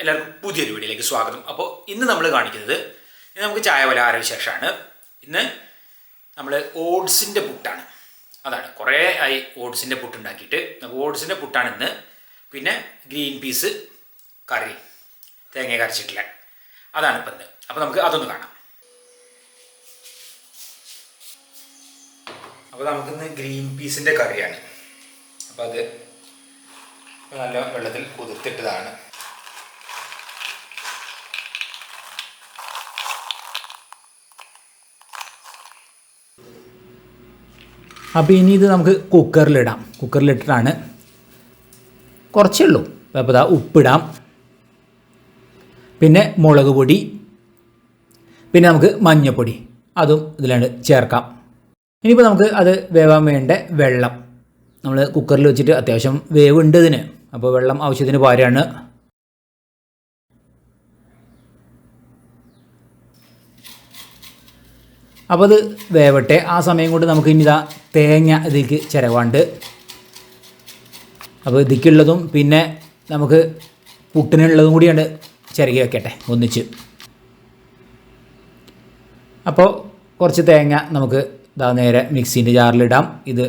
എല്ലാവർക്കും പുതിയൊരു വീഡിയോയിലേക്ക് സ്വാഗതം. അപ്പോൾ ഇന്ന് നമ്മൾ കാണിക്കുന്നത് നമുക്ക് ചായ പലഹാര വിശേഷമാണ്. ഇന്ന് നമ്മൾ ഓട്സിൻ്റെ പുട്ടാണ്. അതാണ് കുറേ ആയി ഓട്സിൻ്റെ പുട്ട് ഉണ്ടാക്കിയിട്ട്. ഓട്സിൻ്റെ പുട്ടാണ് ഇന്ന്. പിന്നെ ഗ്രീൻ പീസ് കറി, തേങ്ങ കരച്ചിട്ടില്ല, അതാണ് ഇപ്പം ഇന്ന്. അപ്പോൾ നമുക്ക് അതൊന്ന് കാണാം. അപ്പോൾ നമുക്കിന്ന് ഗ്രീൻ പീസിൻ്റെ കറിയാണ്. അപ്പോൾ അത് നല്ല വെള്ളത്തിൽ കുതിർത്തിട്ടതാണ്. അപ്പോൾ ഇനി ഇത് നമുക്ക് കുക്കറിലിടാം. കുക്കറിലിട്ടിട്ടാണ് കുറച്ചേ ഉള്ളൂ. അപ്പോൾ ഇതാ ഉപ്പിടാം, പിന്നെ മുളക് പൊടി, പിന്നെ നമുക്ക് മഞ്ഞൾപ്പൊടി അതും ഇതിലാണ് ചേർക്കാം. ഇനിയിപ്പോൾ നമുക്ക് അത് വേവാൻ വേണ്ട വെള്ളം നമ്മൾ കുക്കറിൽ വെച്ചിട്ട് അത്യാവശ്യം വേവുണ്ട് ഇതിന്. അപ്പോൾ വെള്ളം ആവശ്യത്തിന് പാരാണ്. അപ്പോൾ അത് വേവട്ടെ. ആ സമയം കൊണ്ട് നമുക്ക് ഇനി ഇതാ തേങ്ങ ഇതിലേക്ക് ചിരവാണ്ട്. അപ്പോൾ ഇതിക്കുള്ളതും പിന്നെ നമുക്ക് പുട്ടിനുള്ളതും കൂടിയാണ് ചിരകി വെക്കട്ടെ ഒന്നിച്ച്. അപ്പോൾ കുറച്ച് തേങ്ങ നമുക്ക് ഇതാ നേരെ മിക്സീൻ്റെ ജാറിലിടാം. ഇത്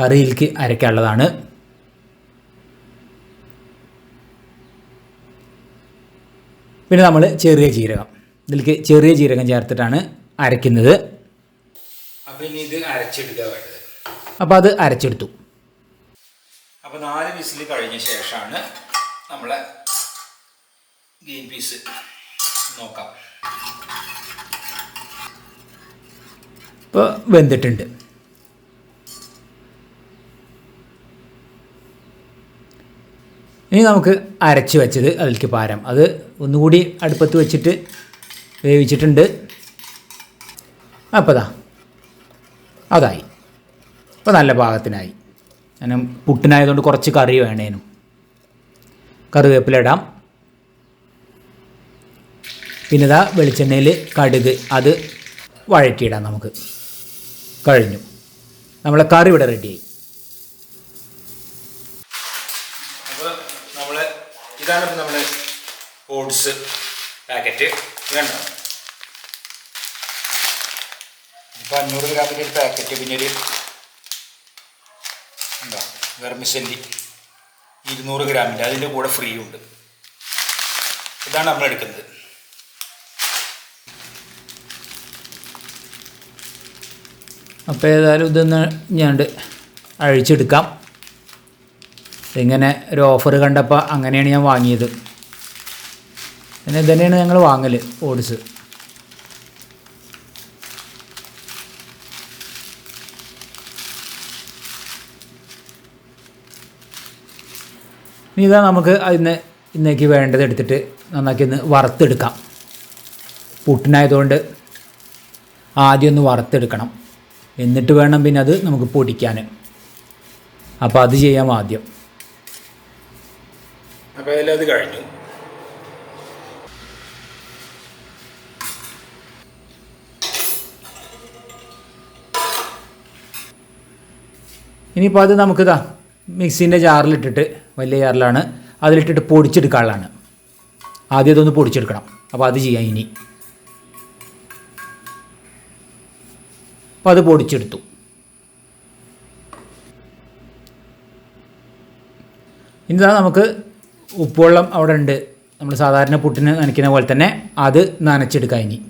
കറിയിലേക്ക് അരയ്ക്കാനുള്ളതാണ്. പിന്നെ നമ്മൾ ചെറിയ ജീരകം, ഇതിലേക്ക് ചെറിയ ജീരകം ചേർത്തിട്ടാണ് അരയ്ക്കുന്നത്. അപ്പോൾ ഇനി ഇത് അരച്ചെടുക്കുക വേണ്ടത്. അപ്പോൾ അത് അരച്ചെടുത്തു. അപ്പോൾ 4 വിസിൽ കഴിഞ്ഞ ശേഷമാണ് നമ്മളെ ഗ്രീൻ പീസ് നോക്കാം. ഇപ്പോൾ വെന്തിട്ടുണ്ട്. ഇനി നമുക്ക് അരച്ച് വെച്ചത് അതിലേക്ക് പാരാം. അത് ഒന്നുകൂടി അടുപ്പത്ത് വെച്ചിട്ട് വേവിച്ചിട്ടുണ്ട്. അപ്പോൾ അതായി. അപ്പോൾ നല്ല പാകത്തിനായി. കാരണം പുട്ടിനായതുകൊണ്ട് കുറച്ച് കറി വേണേനും. കറിവേപ്പില ഇടാം. പിന്നെ ഇതാ വെളിച്ചെണ്ണയിൽ കടുക് അത് വഴറ്റിയിടാം. നമുക്ക് കഴിഞ്ഞു. നമ്മളെ കറി ഇവിടെ റെഡിയായി. അപ്പോൾ ഇതാണ് നമ്മൾ ഓട്സ് പാക്കറ്റ്. വേണ്ട ഇപ്പോൾ 500 ഗ്രാമിൻ്റെ ഒരു പാക്കറ്റ്. പിന്നെ ഒരു എന്താ വെർമിസെല്ലി 200 ഗ്രാമിൻ്റെ, അതിൻ്റെ കൂടെ ഫ്രീ ഉണ്ട്. ഇതാണ് നമ്മൾ എടുക്കുന്നത്. അപ്പോൾ ഏതായാലും ഇതൊന്ന് ഞാണ്ട് അഴിച്ചെടുക്കാം. ഇങ്ങനെ ഒരു ഓഫർ കണ്ടപ്പോൾ അങ്ങനെയാണ് ഞാൻ വാങ്ങിയത്. പിന്നെ ഇതന്നെയാണ് ഞങ്ങൾ വാങ്ങൽ ഓട്സ്. ഇനി ഇതാ നമുക്ക് ഇന്നേക്ക് വേണ്ടത് എടുത്തിട്ട് നന്നാക്കി ഒന്ന് വറുത്തെടുക്കാം. പുട്ടിനായതുകൊണ്ട് ആദ്യം ഒന്ന് വറുത്തെടുക്കണം. എന്നിട്ട് വേണം പിന്നെ അത് നമുക്ക് പൊടിക്കാൻ. അപ്പോൾ അത് ചെയ്യാം ആദ്യം. അപ്പോൾ അതിലത് കഴിഞ്ഞു. ഇനിയിപ്പോൾ അത് നമുക്കിതാ മിക്സീൻ്റെ ജാറിലിട്ടിട്ട്, വലിയ ജാറിലാണ്, അതിലിട്ടിട്ട് പൊടിച്ചെടുക്കാനുള്ളതാണ്. ആദ്യം ഇതൊന്ന് പൊടിച്ചെടുക്കണം. അപ്പോൾ അത് ചെയ്യാം ഇനി. അപ്പോൾ അത് പൊടിച്ചെടുത്തു. ഇതാ നമുക്ക് ഉപ്പുവെള്ളം അവിടെ ഉണ്ട്. നമ്മൾ സാധാരണ പുട്ടിന് നനയ്ക്കുന്ന പോലെ തന്നെ അത് നനച്ചെടുക്കാം ഇനി.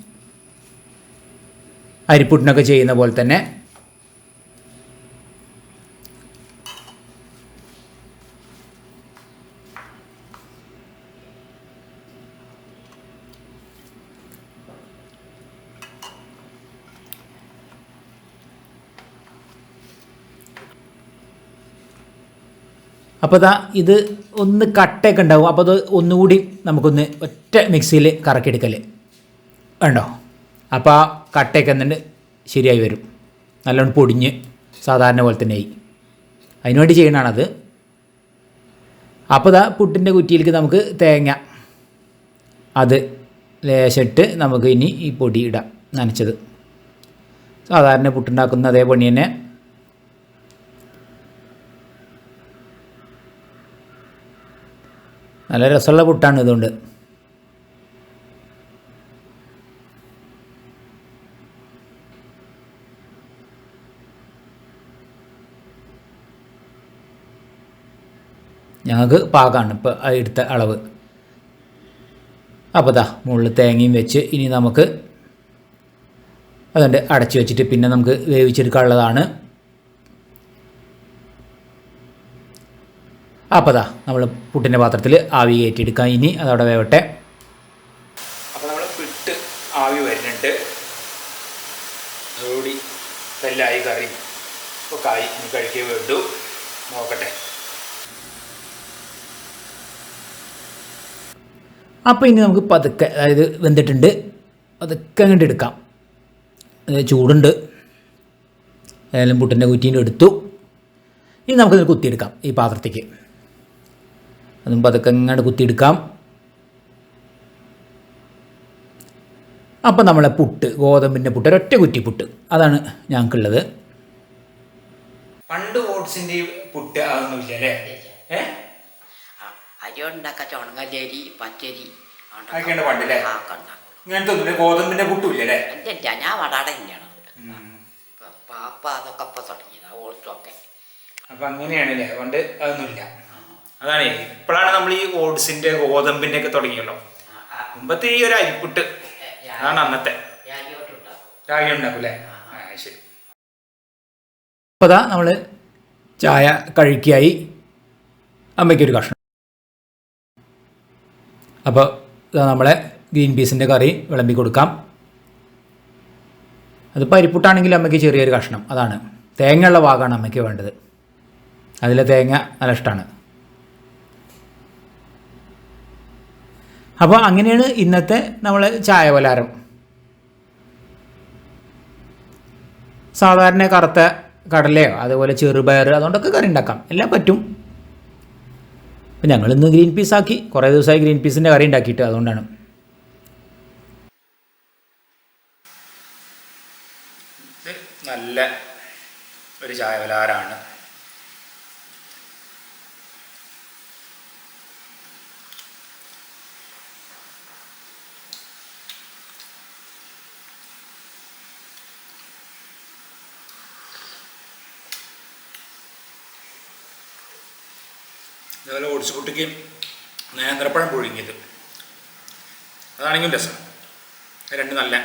അരിപ്പുട്ടിനൊക്കെ ചെയ്യുന്ന പോലെ തന്നെ. അപ്പോൾ ഇത് ഒന്ന് കട്ടയൊക്കെ ഉണ്ടാവും. അപ്പോൾ അത് ഒന്നുകൂടി നമുക്കൊന്ന് ഒറ്റ മിക്സിയിൽ കറക്കിയെടുക്കൽ വേണ്ടോ. അപ്പോൾ ആ കട്ടയൊക്കെ എന്നിട്ട് ശരിയായി വരും. നല്ലോണം പൊടിഞ്ഞ് സാധാരണ പോലെ തന്നെ ആയി. അതിനുവേണ്ടി ചെയ്യണതാണത്. അപ്പോൾ പുട്ടിൻ്റെ കുറ്റിയിലേക്ക് നമുക്ക് തേങ്ങ അത് ലേശിട്ട് നമുക്ക് ഇനി ഈ പൊടി ഇടാം, നനച്ചത്. സാധാരണ പുട്ടുണ്ടാക്കുന്ന അതേ പണി തന്നെ. നല്ല രസമുള്ള പുട്ടാണ് ഇതുകൊണ്ട്. ഞങ്ങൾക്ക് പാകമാണ് ഇപ്പോൾ എടുത്ത അളവ്. അപ്പോൾ ദാ മുകളിൽ തേങ്ങയും വെച്ച് ഇനി നമുക്ക് അതുകൊണ്ട് അടച്ചു വെച്ചിട്ട് പിന്നെ നമുക്ക് വേവിച്ചെടുക്കാനുള്ളതാണ്. അപ്പോൾ ദാ നമ്മൾ പുട്ടിൻ്റെ പാത്രത്തിൽ ആവി കയറ്റിയെടുക്കാം. ഇനി അതവിടെ വേവട്ടെ. അപ്പോൾ നമ്മൾ പുട്ട് ആവി വരുന്നുണ്ട്. അതോടി എല്ലാം കറി ഒക്കെ ആയി. ഇനി കഴിക്കേ വേണ്ടു. നോക്കട്ടെ. അപ്പോൾ ഇനി നമുക്ക് പതുക്കെ, അതായത് വെന്തിട്ടുണ്ട്, പതുക്കെ അങ്ങോട്ട് എടുക്കാം. ചൂടുണ്ട്. ഏതായാലും പുട്ടിൻ്റെ കുറ്റീൻ്റെ എടുത്തു. ഇനി നമുക്കിത് കുത്തിയെടുക്കാം ഈ പാത്രത്തേക്ക്. അതും പതുക്കെ അങ്ങോട്ട് കുത്തിയെടുക്കാം. അപ്പം നമ്മളെ പുട്ട്, ഗോതമ്പിൻ്റെ പുട്ട്, ഒരൊറ്റ കുറ്റി പുട്ട്, അതാണ് ഞങ്ങൾക്കുള്ളത്. പണ്ട് ഓട്സിൻ്റെ പുട്ട് അതൊന്നുമില്ല അല്ലേ? അരി ഉണ്ടാക്കാം, ചുണങ്ങലരി, പച്ചരി അതൊക്കെയാണ് പണ്ടല്ലേ? ഇങ്ങനത്തെ ഒന്നുമില്ല, ഗോതമ്പിൻ്റെ പുട്ടും ഇല്ല അല്ലേ? എൻ്റെ ഞാൻ വടാട തന്നെയാണ്. പാപ്പ അതൊക്കെ ഇപ്പം തുടങ്ങിയത്, ഓട്സൊക്കെ. അപ്പം അങ്ങനെയാണല്ലേ? പണ്ട് അതൊന്നുമില്ല. അതാണ് ഇപ്പോഴാണ് നമ്മൾ ഈ ഓട്സിൻ്റെ, ഗോതമ്പിൻ്റെ ഒക്കെ തുടങ്ങിയല്ലോ. മുമ്പത്തെ ഈ ഒരു അരിപ്പുട്ട് അതാണ് അന്നത്തെ. രാഗി ഉണ്ടാക്കും അല്ലേ? ശരി. അപ്പോൾ അതാ നമ്മൾ ചായ കഴിക്കായി. അമ്മയ്ക്കൊരു കഷ്ണം. അപ്പോൾ നമ്മളെ ഗ്രീൻ പീസിൻ്റെ കറി വിളമ്പി കൊടുക്കാം. അത് പരിപ്പുട്ടാണെങ്കിൽ അമ്മയ്ക്ക് ചെറിയൊരു കഷ്ണം, അതാണ് തേങ്ങയുള്ള ഭാഗമാണ് അമ്മയ്ക്ക് വേണ്ടത്. അതിലെ തേങ്ങ നല്ല ഇഷ്ടമാണ്. അപ്പോൾ അങ്ങനെയാണ് ഇന്നത്തെ നമ്മളെ ചായ പലഹാരം. സാധാരണ കറുത്ത കടലയോ അതുപോലെ ചെറുപയർ അതുകൊണ്ടൊക്കെ കറി ഉണ്ടാക്കാം, എല്ലാം പറ്റും. അപ്പം ഞങ്ങളിന്ന് ഗ്രീൻ പീസ് ആക്കി. കുറേ ദിവസമായി ഗ്രീൻ പീസിൻ്റെ കറി ഉണ്ടാക്കിയിട്ട്, അതുകൊണ്ടാണ്. നല്ല ഒരു ചായ പലഹാരമാണ്. അതുപോലെ ഓട്സ് പുട്ടിക്ക് നേന്ത്രപ്പഴം പുഴുങ്ങിയത്, അതാണെങ്കിലും രസം. രണ്ട് നല്ല.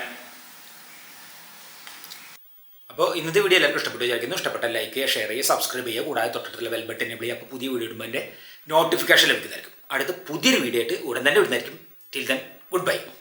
അപ്പോൾ ഇന്നത്തെ വീഡിയോ എല്ലാവർക്കും ഇഷ്ടപ്പെട്ടു വിചാരിക്കുന്നു. ഇഷ്ടപ്പെട്ട ലൈക്ക് ചെയ്യുക, ഷെയർ ചെയ്യുക, സബ്സ്ക്രൈബ് ചെയ്യുക. കൂടാതെ തൊട്ടടുത്തുള്ള ബെൽ ബട്ടൺ എനേബിൾ ചെയ്യുക. അപ്പോൾ പുതിയ വീഡിയോ ഇടുമ്പോൾ എൻ്റെ നോട്ടിഫിക്കേഷൻ ലഭിക്കുന്നതായിരിക്കും. അടുത്ത പുതിയൊരു വീഡിയോ ആയിട്ട് ഉടൻ തന്നെ വരുന്നതായിരിക്കും. Till then good bye.